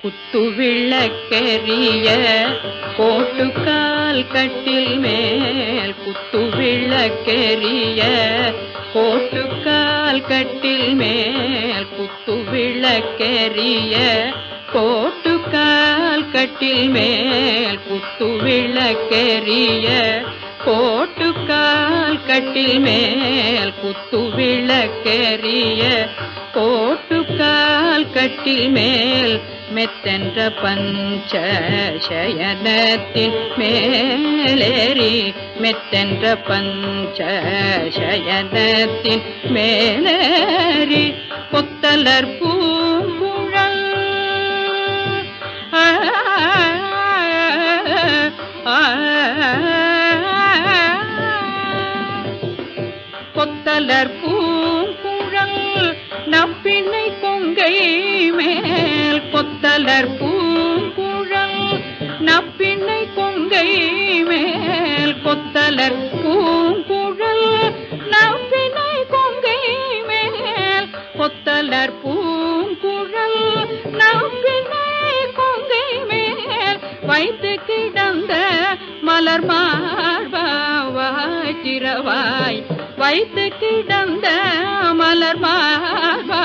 குத்துவிளக்கெரிய கோட்டுக்கால் கட்டில் மேல் குத்துவிளக்கெரிய கோட்டுக்கால் கட்டில் மேல் குத்துவிளக்கெரிய கோட்டுக்கால் கட்டில் மேல் குத்துவிளக்கெரிய கோட்டுக்கால் கட்டில் மேல் குத்துவிளக்கெரிய கோட்டுக்கால் கட்டில் மேல் மெத்தென்ற பஞ்ச சயனத்தின் மேலேறி மெத்தென்ற பஞ்ச சயனத்தின் மேலேறி கொத்தலர் பூங்குழல் கொத்தலர் பூங்குழல் நப்பினை கொங்கை மேல் கொத்தலர் பூங்குழல் நப்பினை கொங்கை மேல் கொத்தலர் பூங்குழல் நப்பினை கொங்கை மேல் கொத்தலர் பூங்குழல் நப்பினை கொங்கை மேல் வைத்து கிடந்த மலர் மார்பாவாய் திரவாய் வைத்து கிடந்த மலர் மார்பா